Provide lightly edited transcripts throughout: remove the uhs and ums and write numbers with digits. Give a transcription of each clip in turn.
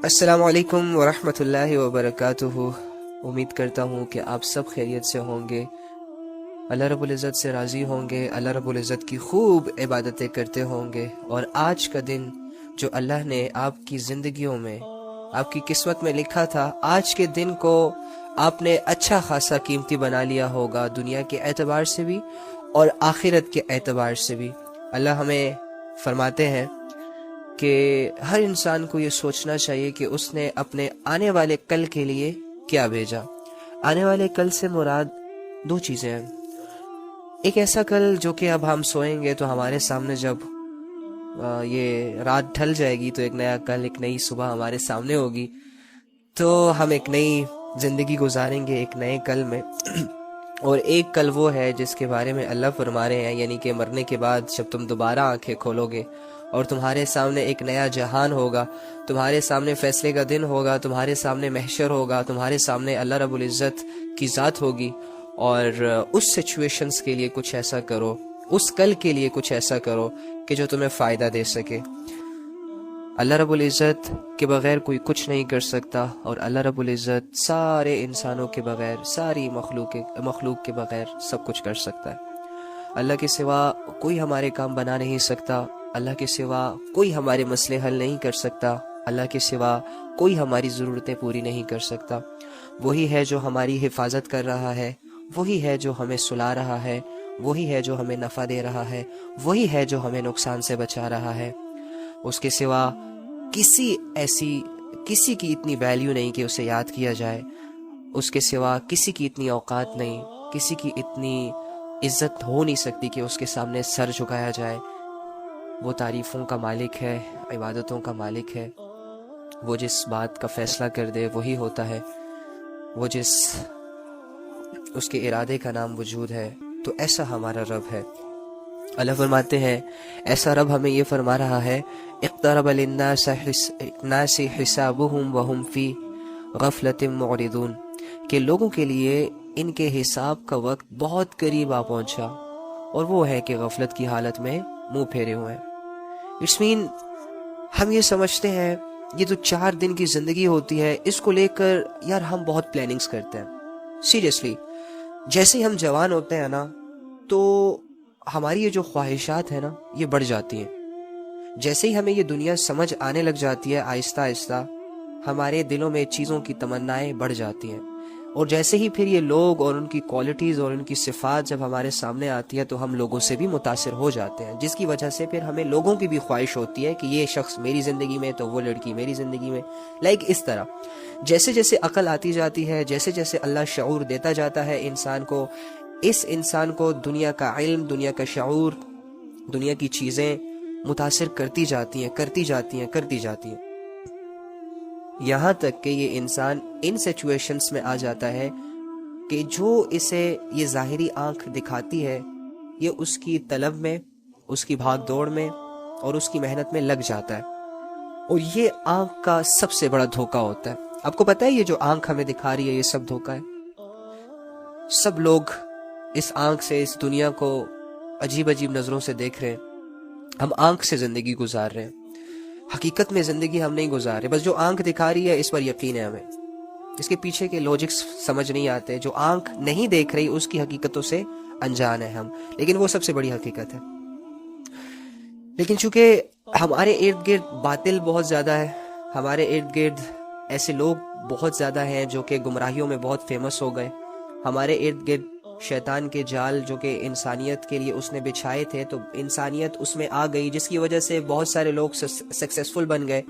السلام علیکم ورحمۃ اللہ وبرکاتہ۔ امید کرتا ہوں کہ آپ سب خیریت سے ہوں گے، اللہ رب العزت سے راضی ہوں گے، اللہ رب العزت کی خوب عبادتیں کرتے ہوں گے، اور آج کا دن جو اللہ نے آپ کی زندگیوں میں، آپ کی قسمت میں لکھا تھا، آج کے دن کو آپ نے اچھا خاصا قیمتی بنا لیا ہوگا، دنیا کے اعتبار سے بھی اور آخرت کے اعتبار سے بھی۔ اللہ ہمیں فرماتے ہیں کہ ہر انسان کو یہ سوچنا چاہیے کہ اس نے اپنے آنے والے کل کے لیے کیا بھیجا۔ آنے والے کل سے مراد دو چیزیں ہیں۔ ایک ایسا کل جو کہ اب ہم سوئیں گے تو ہمارے سامنے جب یہ رات ڈھل جائے گی تو ایک نیا کل، ایک نئی صبح ہمارے سامنے ہوگی، تو ہم ایک نئی زندگی گزاریں گے ایک نئے کل میں۔ اور ایک کل وہ ہے جس کے بارے میں اللہ فرما رہے ہیں، یعنی کہ مرنے کے بعد جب تم دوبارہ آنکھیں کھولو گے اور تمہارے سامنے ایک نیا جہان ہوگا، تمہارے سامنے فیصلے کا دن ہوگا، تمہارے سامنے محشر ہوگا، تمہارے سامنے اللہ رب العزت کی ذات ہوگی، اور اس سچویشنز کے لیے کچھ ایسا کرو، اس کل کے لیے کچھ ایسا کرو کہ جو تمہیں فائدہ دے سکے۔ اللہ رب العزت کے بغیر کوئی کچھ نہیں کر سکتا، اور اللہ رب العزت سارے انسانوں کے بغیر، ساری مخلوق کے بغیر سب کچھ کر سکتا ہے۔ اللہ کے سوا کوئی ہمارے کام بنا نہیں سکتا، اللہ کے سوا کوئی ہمارے مسئلے حل نہیں کر سکتا، اللہ کے سوا کوئی ہماری ضرورتیں پوری نہیں کر سکتا۔ وہی ہے جو ہماری حفاظت کر رہا ہے، وہی ہے جو ہمیں سلا رہا ہے، وہی ہے جو ہمیں نفع دے رہا ہے، وہی ہے جو ہمیں نقصان سے بچا رہا ہے۔ اس کے سوا کسی کی اتنی ویلیو نہیں کہ اسے یاد کیا جائے، اس کے سوا کسی کی اتنی اوقات نہیں، کسی کی اتنی عزت ہو نہیں سکتی کہ اس کے سامنے سر جھکایا جائے۔ وہ تعریفوں کا مالک ہے، عبادتوں کا مالک ہے، وہ جس بات کا فیصلہ کر دے وہی ہوتا ہے، وہ اس کے ارادے کا نام وجود ہے۔ تو ایسا ہمارا رب ہے۔ اللہ فرماتے ہیں، ایسا رب ہمیں یہ فرما رہا ہے، اقترب للناس حسابهم وهم فی غفلۃ معرضون، کہ لوگوں کے لیے ان کے حساب کا وقت بہت قریب آ پہنچا، اور وہ ہے کہ غفلت کی حالت میں منہ پھیرے ہوئے ہیں۔ اٹس مین ہم یہ سمجھتے ہیں یہ جو 4 دن کی زندگی ہوتی ہے، اس کو لے کر یار ہم بہت پلاننگز کرتے ہیں۔ سیریسلی جیسے ہی ہم جوان ہوتے ہیں نا، تو ہماری یہ جو خواہشات ہیں نا یہ بڑھ جاتی ہیں۔ جیسے ہی ہمیں یہ دنیا سمجھ آنے لگ جاتی ہے، آہستہ آہستہ ہمارے دلوں میں چیزوں کی تمنائیں بڑھ جاتی ہیں، اور جیسے ہی پھر یہ لوگ اور ان کی کوالٹیز اور ان کی صفات جب ہمارے سامنے آتی ہے تو ہم لوگوں سے بھی متاثر ہو جاتے ہیں، جس کی وجہ سے پھر ہمیں لوگوں کی بھی خواہش ہوتی ہے کہ یہ شخص میری زندگی میں تو وہ لڑکی میری زندگی میں، اس طرح جیسے جیسے عقل آتی جاتی ہے، جیسے جیسے اللہ شعور دیتا جاتا ہے انسان کو، اس انسان کو دنیا کا علم، دنیا کا شعور، دنیا کی چیزیں متاثر کرتی جاتی ہیں، یہاں تک کہ یہ انسان ان سچویشنز میں آ جاتا ہے کہ جو اسے یہ ظاہری آنکھ دکھاتی ہے، یہ اس کی طلب میں، اس کی بھاگ دوڑ میں اور اس کی محنت میں لگ جاتا ہے، اور یہ آنکھ کا سب سے بڑا دھوکہ ہوتا ہے۔ آپ کو پتہ ہے یہ جو آنکھ ہمیں دکھا رہی ہے یہ سب دھوکہ ہے۔ سب لوگ اس آنکھ سے اس دنیا کو عجیب عجیب نظروں سے دیکھ رہے ہیں، ہم آنکھ سے زندگی گزار رہے ہیں، حقیقت میں زندگی ہم نہیں گزار رہے، بس جو آنکھ دکھا رہی ہے اس پر یقین ہے ہمیں، اس کے پیچھے کے لاجکس سمجھ نہیں آتے، جو آنکھ نہیں دیکھ رہی اس کی حقیقتوں سے انجان ہے ہم، لیکن وہ سب سے بڑی حقیقت ہے۔ لیکن چونکہ ہمارے ارد گرد باطل بہت زیادہ ہے، ہمارے ارد گرد ایسے لوگ بہت زیادہ ہیں جو کہ گمراہیوں میں بہت فیمس ہو گئے، ہمارے ارد گرد شیطان کے جال جو کہ انسانیت کے لیے اس نے بچھائے تھے تو انسانیت اس میں آ گئی، جس کی وجہ سے بہت سارے لوگ سکسیسفل بن گئے،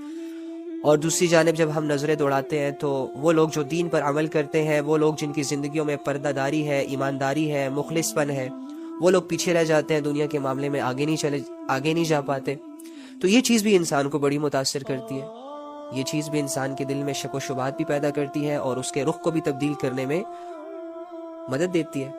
اور دوسری جانب جب ہم نظریں دوڑاتے ہیں تو وہ لوگ جو دین پر عمل کرتے ہیں، وہ لوگ جن کی زندگیوں میں پردہ داری ہے، ایمانداری ہے، مخلص پن ہے، وہ لوگ پیچھے رہ جاتے ہیں، دنیا کے معاملے میں آگے نہیں جا پاتے۔ تو یہ چیز بھی انسان کو بڑی متاثر کرتی ہے، یہ چیز بھی انسان کے دل میں شک و شبہات بھی پیدا کرتی ہے، اور اس کے رخ کو بھی تبدیل کرنے میں مدد دیتی ہے۔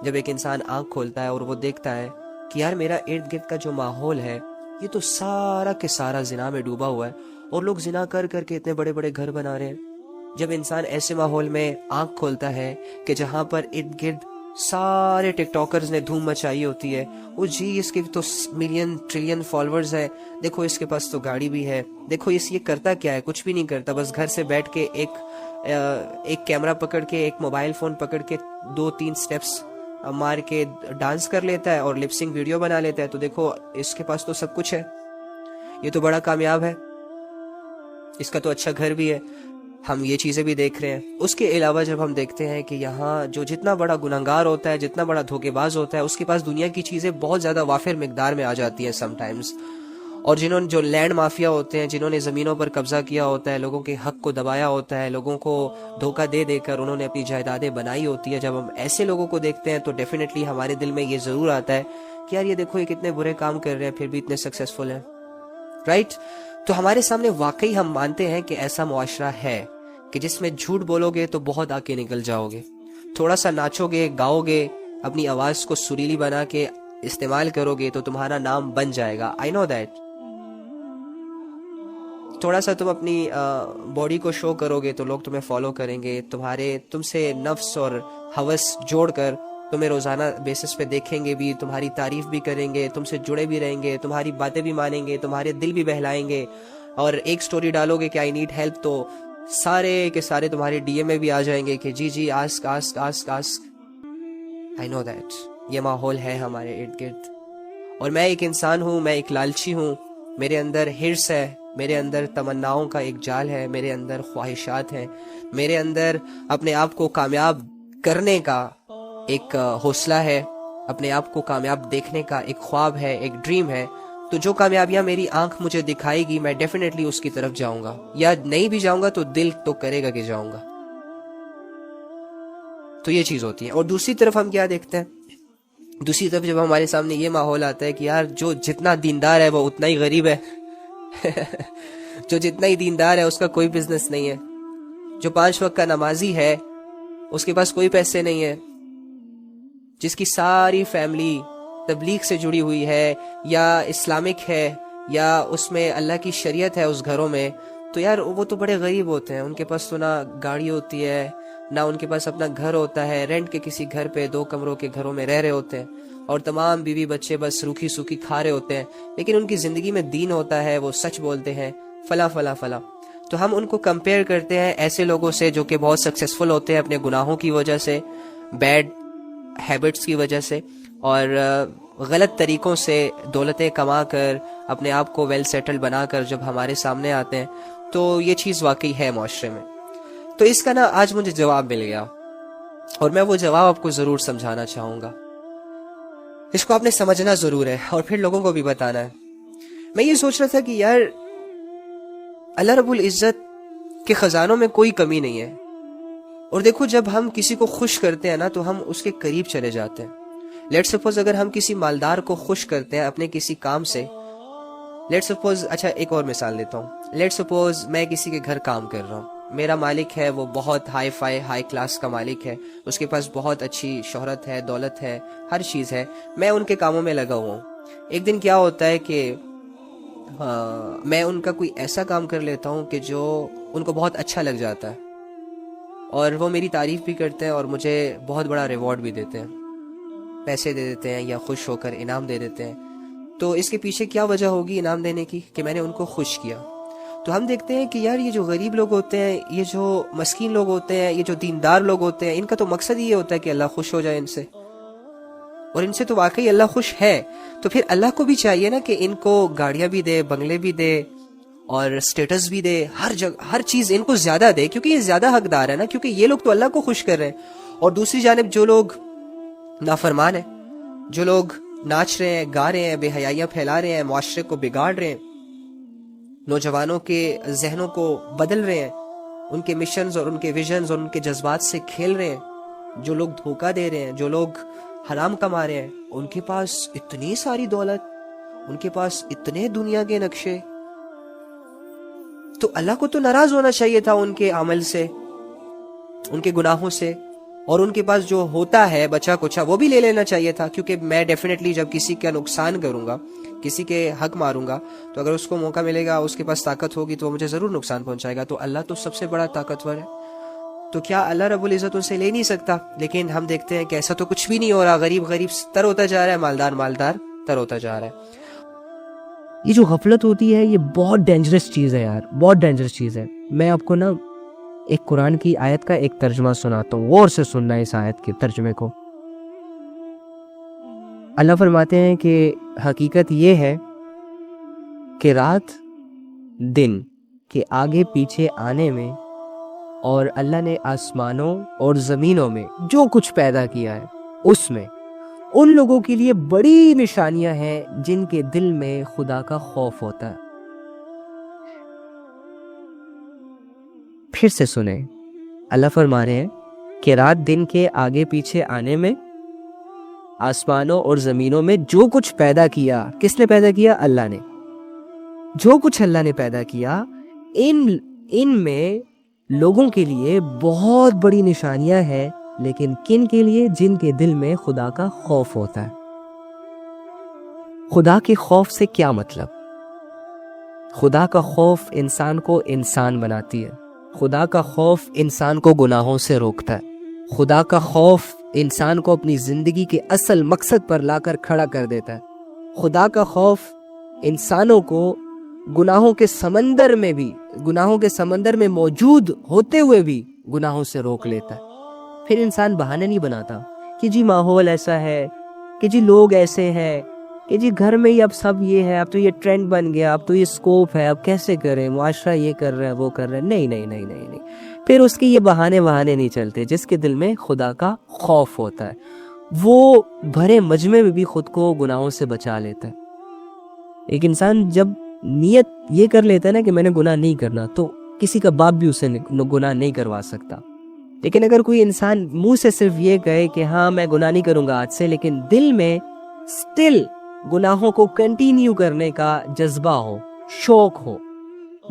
جب ایک انسان آنکھ کھولتا ہے اور وہ دیکھتا ہے کہ یار میرا ارد گرد کا جو ماحول ہے یہ تو سارا کے سارا زنا میں ڈوبا ہوا ہے، اور لوگ زنا کر کر کے اتنے بڑے بڑے گھر بنا رہے ہیں۔ جب انسان ایسے ماحول میں آنکھ کھولتا ہے کہ جہاں پر ارد گرد سارے ٹک ٹاکرز نے دھوم مچائی ہوتی ہے، وہ جی اس کے تو ملین ٹریلین فالوورز ہیں، دیکھو اس کے پاس تو گاڑی بھی ہے، دیکھو یہ کرتا کیا ہے، کچھ بھی نہیں کرتا، بس گھر سے بیٹھ کے ایک کیمرہ پکڑ کے، ایک موبائل فون پکڑ کے 2-3 سٹیپس مار کے ڈانس کر لیتا ہے اور لپسنگ ویڈیو بنا لیتا ہے، تو دیکھو اس کے پاس تو سب کچھ ہے، یہ تو بڑا کامیاب ہے، اس کا تو اچھا گھر بھی ہے۔ ہم یہ چیزیں بھی دیکھ رہے ہیں۔ اس کے علاوہ جب ہم دیکھتے ہیں کہ یہاں جو جتنا بڑا گنہگار ہوتا ہے، جتنا بڑا دھوکے باز ہوتا ہے، اس کے پاس دنیا کی چیزیں بہت زیادہ وافر مقدار میں آ جاتی ہیں سم ٹائمز، اور جو لینڈ مافیا ہوتے ہیں، جنہوں نے زمینوں پر قبضہ کیا ہوتا ہے، لوگوں کے حق کو دبایا ہوتا ہے، لوگوں کو دھوکہ دے دے کر انہوں نے اپنی جائیدادیں بنائی ہوتی ہے، جب ہم ایسے لوگوں کو دیکھتے ہیں تو ڈیفینیٹلی ہمارے دل میں یہ ضرور آتا ہے کہ یار یہ دیکھو یہ کتنے برے کام کر رہے ہیں پھر بھی اتنے سکسیسفل ہیں، رائٹ؟ تو ہمارے سامنے واقعی ہم مانتے ہیں کہ ایسا معاشرہ ہے کہ جس میں جھوٹ بولو گے تو بہت آگے نکل جاؤ گے، تھوڑا سا ناچو گے، گاؤ گے، اپنی آواز کو سریلی بنا کے استعمال کرو گے تو تمہارا نام بن جائے گا، آئی نو دیٹ۔ تھوڑا سا تم اپنی باڈی کو شو کرو گے تو لوگ تمہیں فالو کریں گے، تم سے نفس اور ہوس جوڑ کر تمہیں روزانہ بیسس پہ دیکھیں گے بھی، تمہاری تعریف بھی کریں گے، تم سے جڑے بھی رہیں گے، تمہاری باتیں بھی مانیں گے، تمہارے دل بھی بہلائیں گے، اور ایک سٹوری ڈالو گے کہ آئی نیڈ ہیلپ تو سارے کے سارے تمہارے ڈی ایم میں بھی آ جائیں گے کہ جی ask ask ask ask. I know that یہ ماحول ہے ہمارے ارد گرد، اور میں ایک انسان ہوں، میں ایک لالچی ہوں، میرے اندر ہرس ہے، میرے اندر تمناؤں کا ایک جال ہے، میرے اندر خواہشات ہیں، میرے اندر اپنے آپ کو کامیاب کرنے کا ایک حوصلہ ہے، اپنے آپ کو کامیاب دیکھنے کا ایک خواب ہے، ایک ڈریم ہے، تو جو کامیابیاں میری آنکھ مجھے دکھائے گی میں ڈیفینیٹلی اس کی طرف جاؤں گا، یا نہیں بھی جاؤں گا تو دل تو کرے گا کہ جاؤں گا۔ تو یہ چیز ہوتی ہے۔ اور دوسری طرف ہم کیا دیکھتے ہیں، دوسری طرف جب ہمارے سامنے یہ ماحول آتا ہے کہ یار جو جتنا دیندار ہے وہ اتنا ہی غریب ہے جو جتنا ہی دیندار ہے اس کا کوئی بزنس نہیں ہے، جو 5 وقت کا نمازی ہے اس کے پاس کوئی پیسے نہیں ہے، جس کی ساری فیملی تبلیغ سے جڑی ہوئی ہے یا اسلامک ہے یا اس میں اللہ کی شریعت ہے اس گھروں میں، تو یار وہ تو بڑے غریب ہوتے ہیں، ان کے پاس تو نہ گاڑی ہوتی ہے، نہ ان کے پاس اپنا گھر ہوتا ہے، رینٹ کے کسی گھر پہ 2 کمروں کے گھروں میں رہ رہے ہوتے ہیں، اور تمام بیوی بچے بس روکھی سوکھی کھا رہے ہوتے ہیں، لیکن ان کی زندگی میں دین ہوتا ہے، وہ سچ بولتے ہیں، فلاں فلاں فلاں۔ تو ہم ان کو کمپیئر کرتے ہیں ایسے لوگوں سے جو کہ بہت سکسیسفل ہوتے ہیں اپنے گناہوں کی وجہ سے، بیڈ ہیبٹس کی وجہ سے، اور غلط طریقوں سے دولتیں کما کر اپنے آپ کو ویل سیٹل بنا کر جب ہمارے سامنے آتے ہیں، تو یہ چیز واقعی ہے معاشرے میں۔ تو اس کا آج مجھے جواب مل گیا، اور میں وہ جواب آپ کو ضرور سمجھانا چاہوں گا، اس کو آپ نے سمجھنا ضرور ہے اور پھر لوگوں کو بھی بتانا ہے۔ میں یہ سوچ رہا تھا کہ یار اللہ رب العزت کے خزانوں میں کوئی کمی نہیں ہے، اور دیکھو جب ہم کسی کو خوش کرتے ہیں نا تو ہم اس کے قریب چلے جاتے ہیں۔ لیٹ سپوز اگر ہم کسی مالدار کو خوش کرتے ہیں اپنے کسی کام سے، لیٹ سپوز، اچھا ایک اور مثال دیتا ہوں، لیٹ سپوز میں کسی کے گھر کام کر رہا ہوں، میرا مالک ہے وہ بہت ہائی فائی ہائی کلاس کا مالک ہے، اس کے پاس بہت اچھی شہرت ہے، دولت ہے، ہر چیز ہے، میں ان کے کاموں میں لگا ہوا ہوں۔ ایک دن کیا ہوتا ہے کہ میں ان کا کوئی ایسا کام کر لیتا ہوں کہ جو ان کو بہت اچھا لگ جاتا ہے، اور وہ میری تعریف بھی کرتے ہیں اور مجھے بہت بڑا ریوارڈ بھی دیتے ہیں، پیسے دے دیتے ہیں یا خوش ہو کر انعام دے دیتے ہیں۔ تو اس کے پیچھے کیا وجہ ہوگی انعام دینے کی؟ کہ میں نے ان کو خوش کیا۔ تو ہم دیکھتے ہیں کہ یار یہ جو غریب لوگ ہوتے ہیں، یہ جو مسکین لوگ ہوتے ہیں، یہ جو دیندار لوگ ہوتے ہیں، ان کا تو مقصد یہ ہوتا ہے کہ اللہ خوش ہو جائے ان سے، اور ان سے تو واقعی اللہ خوش ہے۔ تو پھر اللہ کو بھی چاہیے نا کہ ان کو گاڑیاں بھی دے، بنگلے بھی دے، اور سٹیٹس بھی دے، ہر جگہ ہر چیز ان کو زیادہ دے، کیونکہ یہ زیادہ حقدار ہے نا، کیونکہ یہ لوگ تو اللہ کو خوش کر رہے ہیں۔ اور دوسری جانب جو لوگ نافرمان ہیں، جو لوگ ناچ رہے ہیں، گا رہے ہیں، بے حیائیاں پھیلا رہے ہیں، معاشرے کو بگاڑ رہے ہیں، نوجوانوں کے ذہنوں کو بدل رہے ہیں، ان کے مشنز اور ان کے ویژنز اور ان کے جذبات سے کھیل رہے ہیں، جو لوگ دھوکہ دے رہے ہیں، جو لوگ حرام کما رہے ہیں، ان کے پاس اتنی ساری دولت، ان کے پاس اتنے دنیا کے نقشے، تو اللہ کو تو ناراض ہونا چاہیے تھا ان کے عمل سے، ان کے گناہوں سے، اور ان کے پاس جو ہوتا ہے بچا کچھا وہ بھی لے لینا چاہیے تھا، کیونکہ میں ڈیفینیٹلی جب کسی کا نقصان کروں گا، کسی کے حق ماروں گا، تو اگر اس کو موقع ملے گا، اس کے پاس طاقت ہوگی تو وہ مجھے ضرور نقصان پہنچائے گا۔ تو اللہ تو سب سے بڑا طاقتور ہے، تو کیا اللہ رب العزت ان سے لے نہیں سکتا؟ لیکن ہم دیکھتے ہیں کہ ایسا تو کچھ بھی نہیں ہو رہا، غریب غریب تر ہوتا جا رہا ہے، مالدار مالدار تر ہوتا جا رہا ہے۔ یہ جو غفلت ہوتی ہے یہ بہت ڈینجرس چیز ہے یار، بہت ڈینجرس چیز ہے۔ میں آپ کو نا ایک قرآن کی آیت کا ایک ترجمہ سناتا ہوں، غور سے سننا ہے اس آیت کے ترجمے کو۔ اللہ فرماتے ہیں کہ حقیقت یہ ہے کہ رات دن کے آگے پیچھے آنے میں اور اللہ نے آسمانوں اور زمینوں میں جو کچھ پیدا کیا ہے اس میں ان لوگوں کے لیے بڑی نشانیاں ہیں جن کے دل میں خدا کا خوف ہوتا ہے۔ پھر سے سنیں، اللہ فرما رہے ہیں کہ رات دن کے آگے پیچھے آنے میں، آسمانوں اور زمینوں میں جو کچھ پیدا کیا، کس نے پیدا کیا؟ اللہ نے۔ جو کچھ اللہ نے پیدا کیا ان میں لوگوں کے لیے بہت بڑی نشانیاں ہیں، لیکن کن کے لیے؟ جن کے دل میں خدا کا خوف ہوتا ہے۔ خدا کے خوف سے کیا مطلب؟ خدا کا خوف انسان کو انسان بناتی ہے، خدا کا خوف انسان کو گناہوں سے روکتا ہے، خدا کا خوف انسان کو اپنی زندگی کے اصل مقصد پر لا کر کھڑا کر دیتا ہے۔ خدا کا خوف انسانوں کو گناہوں کے سمندر میں موجود ہوتے ہوئے بھی گناہوں سے روک لیتا ہے۔ پھر انسان بہانے نہیں بناتا کہ جی ماحول ایسا ہے، کہ جی لوگ ایسے ہیں، کہ جی گھر میں ہی اب سب یہ ہے، اب تو یہ ٹرینڈ بن گیا، اب تو یہ سکوپ ہے، اب کیسے کریں، معاشرہ یہ کر رہا ہے وہ کر رہا ہے۔ نہیں نہیں نہیں نہیں نہیں، پھر اس کے یہ بہانے نہیں چلتے۔ جس کے دل میں خدا کا خوف ہوتا ہے وہ بھرے مجمع میں بھی خود کو گناہوں سے بچا لیتا ہے۔ ایک انسان جب نیت یہ کر لیتا ہے نا کہ میں نے گناہ نہیں کرنا، تو کسی کا باپ بھی اسے گناہ نہیں کروا سکتا۔ لیکن اگر کوئی انسان منہ سے صرف یہ کہے کہ ہاں میں گناہ نہیں کروں گا آج سے، لیکن دل میں سٹل گناہوں کو کنٹینیو کرنے کا جذبہ ہو، شوق ہو،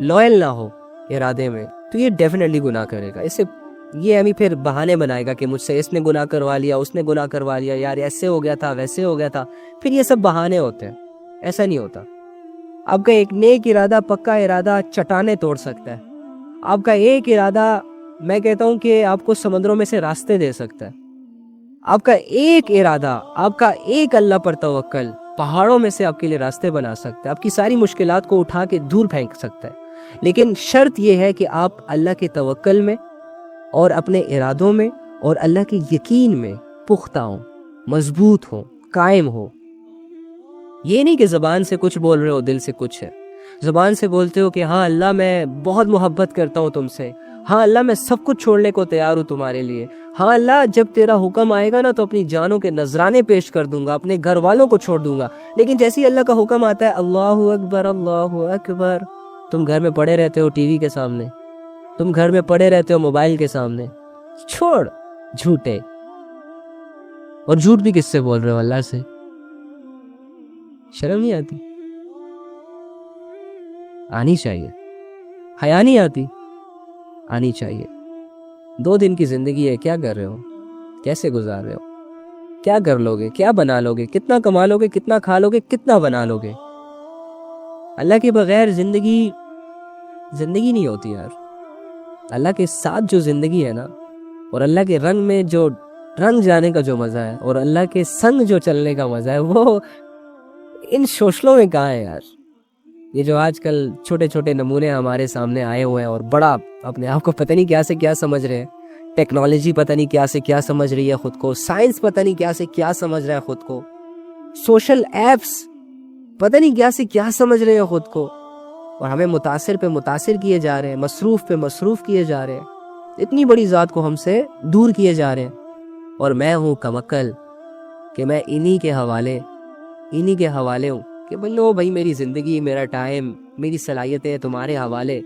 لوئل نہ ہو ارادے میں، تو یہ ڈیفینیٹلی گناہ کرے گا۔ اسے یہ ہمیں پھر بہانے بنائے گا کہ مجھ سے اس نے گناہ کروا لیا، اس نے گناہ کروا لیا، یار ایسے ہو گیا تھا، ویسے ہو گیا تھا۔ پھر یہ سب بہانے ہوتے ہیں، ایسا نہیں ہوتا۔ آپ کا ایک نیک ارادہ، پکا ارادہ چٹانیں توڑ سکتا ہے۔ آپ کا ایک ارادہ، میں کہتا ہوں کہ آپ کو سمندروں میں سے راستے دے سکتا ہے۔ آپ کا ایک ارادہ، آپ کا ایک اللہ پر توکل پہاڑوں میں سے آپ کے لیے راستے بنا سکتا ہے، آپ کی ساری مشکلات کو اٹھا کے دور پھینک سکتا ہے۔ لیکن شرط یہ ہے کہ آپ اللہ کے توکل میں اور اپنے ارادوں میں اور اللہ کے یقین میں پختہ ہوں، مضبوط ہوں، قائم ہوں۔ یہ نہیں کہ زبان سے کچھ بول رہے ہو، دل سے کچھ ہے۔ زبان سے بولتے ہو کہ ہاں اللہ میں بہت محبت کرتا ہوں تم سے، ہاں اللہ میں سب کچھ چھوڑنے کو تیار ہوں تمہارے لیے، ہاں اللہ جب تیرا حکم آئے گا نا تو اپنی جانوں کے نذرانے پیش کر دوں گا، اپنے گھر والوں کو چھوڑ دوں گا۔ لیکن جیسے ہی اللہ کا حکم آتا ہے اللہ اکبر اللہ اکبر، تم گھر میں پڑے رہتے ہو ٹی وی کے سامنے، تم گھر میں پڑے رہتے ہو موبائل کے سامنے۔ چھوڑ جھوٹے، اور جھوٹ بھی کس سے بول رہے ہو؟ اللہ سے۔ شرم نہیں آتی؟ آنی چاہیے۔ حیا نہیں آتی؟ آنی چاہیے۔ 2 دن کی زندگی ہے، کیا کر رہے ہو؟ کیسے گزار رہے ہو؟ کیا کر لو گے؟ کیا بنا لو گے؟ کتنا کما لو گے؟ کتنا کھا لو گے؟ کتنا بنا لو گے؟ اللہ کے بغیر زندگی نہیں ہوتی یار۔ اللہ کے ساتھ جو زندگی ہے نا، اور اللہ کے رنگ میں جو رنگ جانے کا جو مزہ ہے، اور اللہ کے سنگ جو چلنے کا مزہ ہے، وہ ان سوشلوں میں کہاں ہے یار۔ یہ جو آج کل چھوٹے چھوٹے نمونے ہمارے سامنے آئے ہوئے ہیں اور بڑا اپنے آپ کو پتہ نہیں کیا سے کیا سمجھ رہے ہیں، ٹیکنالوجی پتہ نہیں کیا سے کیا سمجھ رہی ہے خود کو، سائنس پتہ نہیں کیا سے کیا سمجھ رہا ہے خود کو، سوشل ایپس پتہ نہیں کیا سے کیا سمجھ رہے ہیں خود کو، اور ہمیں متاثر پہ متاثر کیے جا رہے ہیں، مصروف پہ مصروف کیے جا رہے ہیں، اتنی بڑی ذات کو ہم سے دور کیے جا رہے ہیں۔ اور میں ہوں کمکل کہ میں انہی کے حوالے ہوں کہ بولو بھائی میری زندگی، میرا ٹائم، میری صلاحیتیں تمہارے حوالے،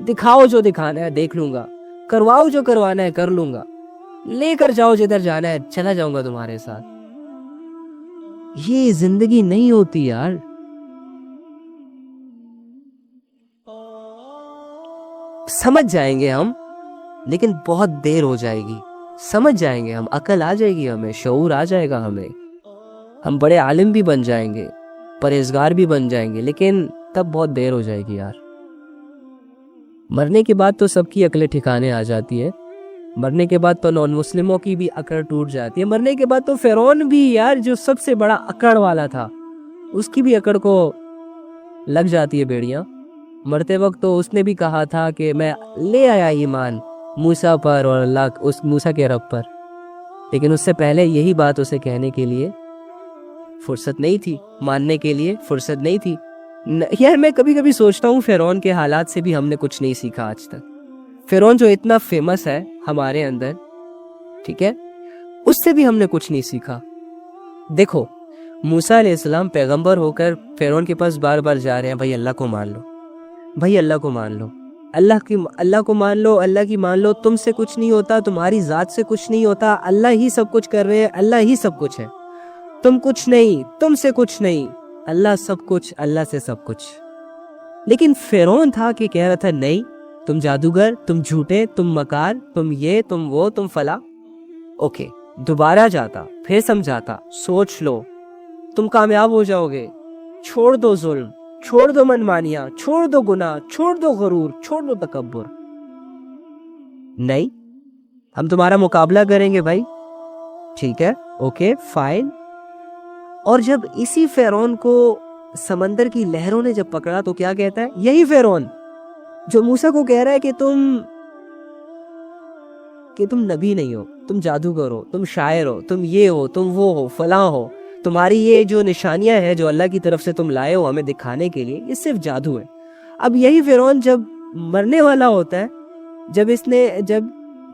دکھاؤ جو دکھانا ہے دیکھ لوں گا، کرواؤ جو کروانا ہے کر لوں گا، لے کر جاؤ جدھر جانا ہے چلا جاؤں گا تمہارے ساتھ۔ یہ زندگی نہیں ہوتی یار۔ سمجھ جائیں گے ہم، لیکن بہت دیر ہو جائے گی۔ سمجھ جائیں گے ہم، عقل آ جائے گی ہمیں، شعور آ جائے گا ہمیں، ہم بڑے عالم بھی بن جائیں گے، پرہیزگار بھی بن جائیں گے، لیکن تب بہت دیر ہو جائے گی یار۔ مرنے کے بعد تو سب کی عقلیں ٹھکانے آ جاتی ہے، مرنے کے بعد تو نان مسلموں کی بھی اکڑ ٹوٹ جاتی ہے. مرنے کے بعد تو فرعون بھی یار جو سب سے بڑا اکڑ والا تھا اس کی بھی اکڑ کو لگ جاتی ہے بیڑیاں. مرتے وقت تو اس نے بھی کہا تھا کہ میں لے آیا ایمان موسیٰ پر اور اللہ اس موسیٰ کے رب پر, لیکن اس سے پہلے یہی بات اسے کہنے کے لیے فرصت نہیں تھی, ماننے کے لیے فرصت نہیں تھی. یار میں کبھی کبھی سوچتا ہوں فرعون کے حالات سے بھی ہم نے کچھ نہیں سیکھا آج تک. فرعون جو اتنا فیمس ہے ہمارے اندر, ٹھیک ہے, اس سے بھی ہم نے کچھ نہیں سیکھا. دیکھو موسیٰ علیہ السلام پیغمبر ہو کر فرعون کے پاس بار بار جا رہے ہیں, بھائی اللہ کو مان لو, بھائی اللہ کو مان لو, اللہ کو مان لو, اللہ کی مان لو, تم سے کچھ نہیں ہوتا, تمہاری ذات سے کچھ نہیں ہوتا, اللہ ہی سب کچھ کر رہے ہیں, اللہ ہی سب کچھ ہے, تم کچھ نہیں, تم سے کچھ نہیں, اللہ سب کچھ, اللہ سے سب کچھ. لیکن فرعون تھا کہ کہہ رہا تھا نہیں, تم جادوگر, تم جھوٹے, تم مکار, تم یہ, تم وہ, تم فلاں. اوکے, دوبارہ جاتا, پھر سمجھاتا, سوچ لو, تم کامیاب ہو جاؤ گے, چھوڑ دو ظلم, چھوڑ دو منمانیاں, چھوڑ دو گناہ, چھوڑ دو غرور, چھوڑ دو تکبر. نہیں, ہم تمہارا مقابلہ کریں گے بھائی, ٹھیک ہے, اوکے فائن. اور جب اسی فرعون کو سمندر کی لہروں نے جب پکڑا تو کیا کہتا ہے, یہی فرعون جو موسیٰ کو کہہ رہا ہے کہ تم نبی نہیں ہو, تم جادوگر ہو, تم شاعر ہو, تم یہ ہو, تم وہ ہو, فلاں ہو, تمہاری یہ جو نشانیاں ہیں جو اللہ کی طرف سے تم لائے ہو ہمیں دکھانے کے لیے, یہ صرف جادو ہے. اب یہی فرعون جب مرنے والا ہوتا ہے,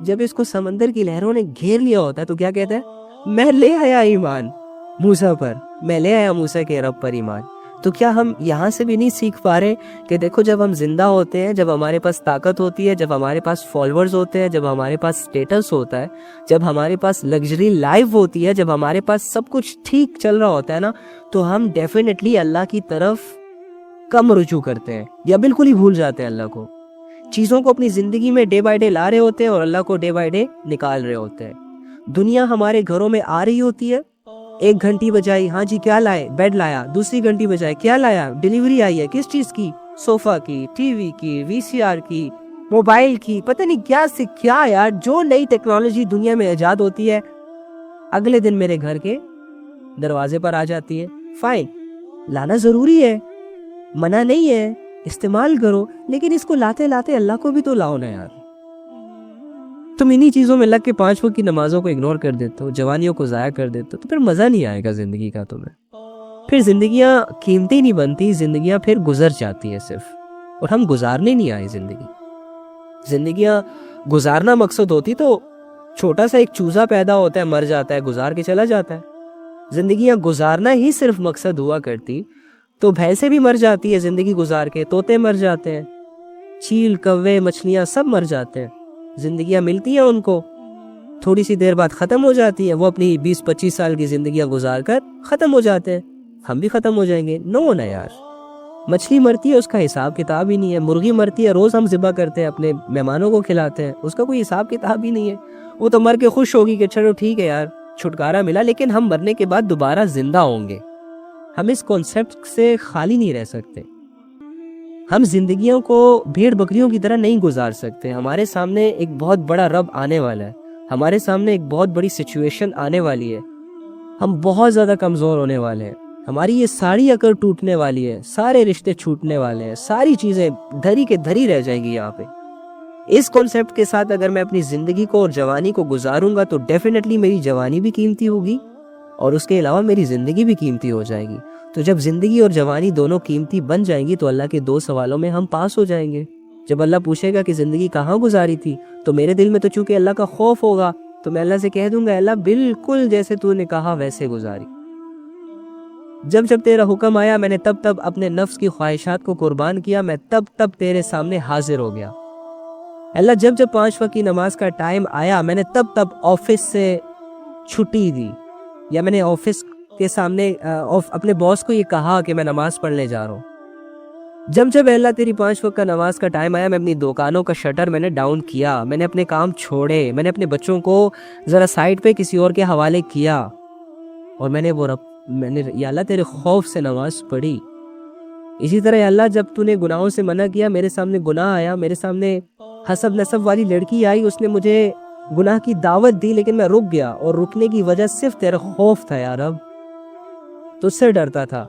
جب اس کو سمندر کی لہروں نے گھیر لیا ہوتا ہے تو کیا کہتا ہے, میں لے آیا ایمان موسیٰ پر, میں لے آیا موسیٰ کے رب پر ایمان. تو کیا ہم یہاں سے بھی نہیں سیکھ پا رہے کہ دیکھو جب ہم زندہ ہوتے ہیں, جب ہمارے پاس طاقت ہوتی ہے, جب ہمارے پاس فالوورز ہوتے ہیں, جب ہمارے پاس سٹیٹس ہوتا ہے, جب ہمارے پاس لگژری لائف ہوتی ہے, جب ہمارے پاس سب کچھ ٹھیک چل رہا ہوتا ہے نا, تو ہم ڈیفینیٹلی اللہ کی طرف کم رجوع کرتے ہیں یا بالکل ہی بھول جاتے ہیں اللہ کو. چیزوں کو اپنی زندگی میں ڈے بائی ڈے لا رہے ہوتے ہیں اور اللہ کو ڈے بائی ڈے نکال رہے ہوتے ہیں. دنیا ہمارے گھروں میں آ رہی ہوتی ہے, 1 گھنٹی بجائی, ہاں جی کیا لائے, بیڈ لایا. دوسری گھنٹی بجائی, کیا لایا, ڈیلیوری آئی ہے, کس چیز کی, صوفہ کی, ٹی وی کی, وی سی آر کی, موبائل کی, پتہ نہیں کیا سے کیا. یار جو نئی ٹیکنالوجی دنیا میں ایجاد ہوتی ہے اگلے دن میرے گھر کے دروازے پر آ جاتی ہے. فائن, لانا ضروری ہے, منع نہیں ہے, استعمال کرو, لیکن اس کو لاتے لاتے اللہ کو بھی تو لاؤ نا یار. تم انہی چیزوں میں لگ کے 5 وقت کی نمازوں کو اگنور کر دیتے ہو, جوانیوں کو ضائع کر دیتے ہو, تو پھر مزہ نہیں آئے گا زندگی کا تمہیں. پھر زندگیاں قیمتی نہیں بنتی, زندگیاں پھر گزر جاتی ہیں صرف, اور ہم گزارنے نہیں آئے زندگی. زندگیاں گزارنا مقصد ہوتی تو چھوٹا سا ایک چوزا پیدا ہوتا ہے, مر جاتا ہے, گزار کے چلا جاتا ہے. زندگیاں گزارنا ہی صرف مقصد ہوا کرتی تو بھینسیں بھی مر جاتی ہے زندگی گزار کے, طوطے مر جاتے ہیں, چیل, کوے, مچھلیاں سب مر جاتے ہیں. زندگیاں ملتی ہیں ان کو, تھوڑی سی دیر بعد ختم ہو جاتی ہیں, وہ اپنی 20-25 سال کی زندگیاں گزار کر ختم ہو جاتے ہیں. ہم بھی ختم ہو جائیں گے. نو نا یار, مچھلی مرتی ہے اس کا حساب کتاب ہی نہیں ہے, مرغی مرتی ہے روز ہم ذبح کرتے ہیں, اپنے مہمانوں کو کھلاتے ہیں, اس کا کوئی حساب کتاب ہی نہیں ہے. وہ تو مر کے خوش ہوگی کہ چلو ٹھیک ہے یار چھٹکارا ملا, لیکن ہم مرنے کے بعد دوبارہ زندہ ہوں گے. ہم اس کانسیپٹ سے خالی نہیں رہ سکتے. ہم زندگیوں کو بھیڑ بکریوں کی طرح نہیں گزار سکتے. ہمارے سامنے ایک بہت بڑا رب آنے والا ہے, ہمارے سامنے ایک بہت بڑی سچویشن آنے والی ہے, ہم بہت زیادہ کمزور ہونے والے ہیں, ہماری یہ ساری اکڑ ٹوٹنے والی ہے, سارے رشتے چھوٹنے والے ہیں, ساری چیزیں دھری کے دھری رہ جائیں گی یہاں پہ. اس کانسیپٹ کے ساتھ اگر میں اپنی زندگی کو اور جوانی کو گزاروں گا تو ڈیفینیٹلی میری جوانی بھی قیمتی ہوگی اور اس کے علاوہ میری زندگی بھی قیمتی ہو جائے گی. تو جب زندگی اور جوانی دونوں قیمتی بن جائیں گی تو اللہ کے 2 سوالوں میں ہم پاس ہو جائیں گے. جب اللہ پوچھے گا کہ زندگی کہاں گزاری تھی, تو میرے دل میں تو چونکہ اللہ کا خوف ہوگا تو میں اللہ سے کہہ دوں گا اللہ بالکل جیسے تو نے کہا ویسے گزاری. جب جب تیرا حکم آیا میں نے تب تب اپنے نفس کی خواہشات کو قربان کیا, میں تب تب تیرے سامنے حاضر ہو گیا. اللہ جب جب 5 وقت کی نماز کا ٹائم آیا میں نے تب تب آفس سے چھٹی دی, یا میں نے آفس کے سامنے اپنے باس کو یہ کہا کہ میں نماز پڑھنے جا رہا ہوں. جب جب اللہ تیری 5 وقت کا نماز کا ٹائم آیا میں اپنی دکانوں کا شٹر میں نے ڈاؤن کیا, میں نے اپنے کام چھوڑے, میں نے اپنے بچوں کو ذرا سائڈ پہ کسی اور کے حوالے کیا, اور میں نے یا اللہ تیرے خوف سے نماز پڑھی. اسی طرح یا اللہ جب تو نے گناہوں سے منع کیا, میرے سامنے گناہ آیا, میرے سامنے حسب نسب والی لڑکی آئی, اس نے مجھے گناہ کی دعوت دی لیکن میں رک گیا، اور رکنے کی وجہ صرف تیرا خوف تھا یا رب، تجھ سے ڈرتا تھا،